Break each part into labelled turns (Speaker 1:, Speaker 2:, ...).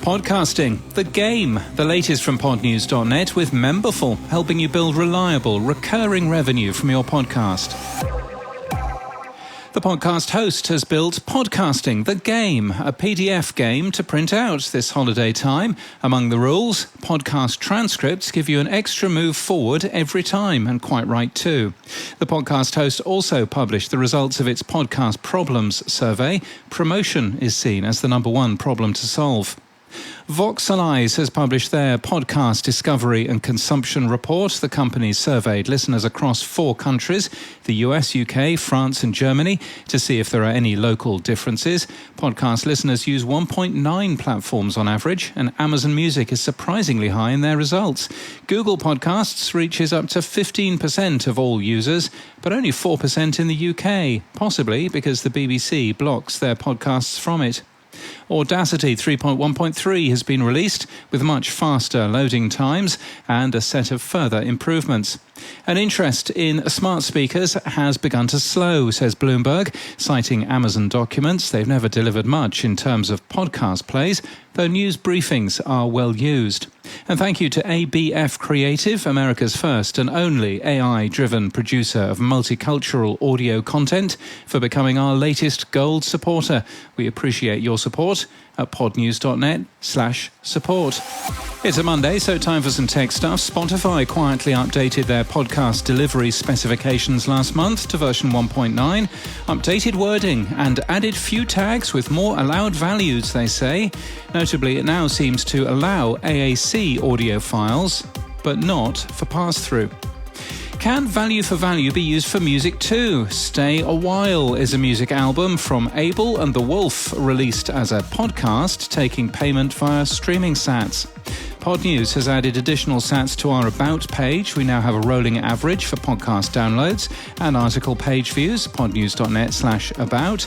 Speaker 1: Podcasting, the game, the latest from Podnews.net with Memberful, helping you build reliable, recurring revenue from your podcast. The podcast host has built Podcasting, the game, a PDF game to print out this holiday time. Among the rules, podcast transcripts give you an extra move forward every time, and quite right too. The podcast host also published the results of its Podcast Problems survey. Promotion is seen as the number one problem to solve. Voxelize has published their podcast discovery and consumption report. The company surveyed listeners across 4 countries, the US, UK, France and Germany, to see if there are any local differences. Podcast listeners use 1.9 platforms on average, and Amazon Music is surprisingly high in their results. Google Podcasts reaches up to 15% of all users, but only 4% in the UK, possibly because the BBC blocks their podcasts from it. Audacity 3.1.3 has been released with much faster loading times and a set of further improvements. An interest in smart speakers has begun to slow, says Bloomberg, citing Amazon documents. They've never delivered much in terms of podcast plays, though news briefings are well used. And thank you to ABF Creative, America's first and only AI-driven producer of multicultural audio content, for becoming our latest gold supporter. We appreciate your support at podnews.net/support. It's a Monday, so time for some tech stuff. Spotify quietly updated their podcast delivery specifications last month to version 1.9, updated wording and added few tags with more allowed values, they say. Notably, it now seems to allow AAC audio files, but not for pass-through. Can Value for Value be used for music too? Stay a While is a music album from Abel and the Wolf, released as a podcast, taking payment via streaming sats. Podnews has added additional sats to our About page. We now have a rolling average for podcast downloads and article page views, podnews.net/about.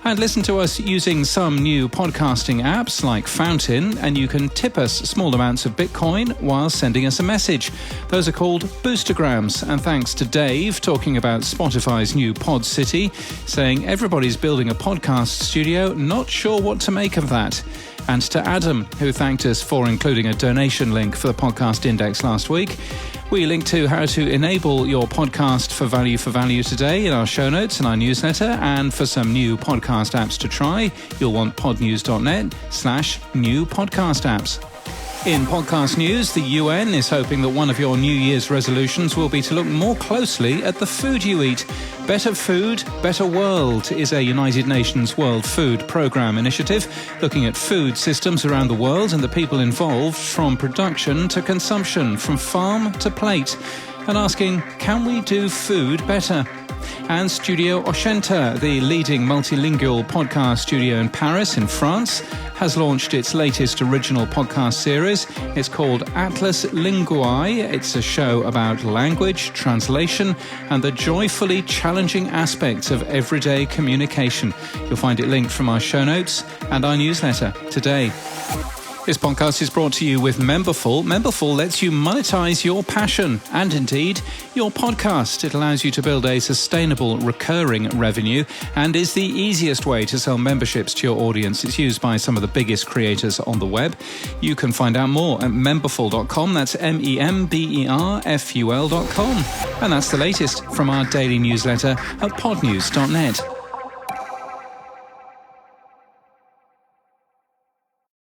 Speaker 1: And listen to us using some new podcasting apps like Fountain, and you can tip us small amounts of Bitcoin while sending us a message. Those are called boostergrams. And thanks to Dave talking about Spotify's new Pod City, saying everybody's building a podcast studio, not sure what to make of that. And to Adam, who thanked us for including a donation link for the Podcast Index last week. We link to how to enable your podcast for value today in our show notes and our newsletter. And for some new podcast apps to try, you'll want podnews.net/new podcast apps. In podcast news, the UN is hoping that one of your New Year's resolutions will be to look more closely at the food you eat. Better Food, Better World is a United Nations World Food Programme initiative looking at food systems around the world and the people involved, from production to consumption, from farm to plate, and asking, can we do food better? And Studio Oshenta, the leading multilingual podcast studio in Paris, in France, has launched its latest original podcast series. It's called Atlas Linguae. It's a show about language, translation, and the joyfully challenging aspects of everyday communication. You'll find it linked from our show notes and our newsletter today. This podcast is brought to you with Memberful. Memberful lets you monetize your passion and indeed your podcast. It allows you to build a sustainable recurring revenue and is the easiest way to sell memberships to your audience. It's used by some of the biggest creators on the web. You can find out more at memberful.com. That's memberful.com. And that's the latest from our daily newsletter at podnews.net.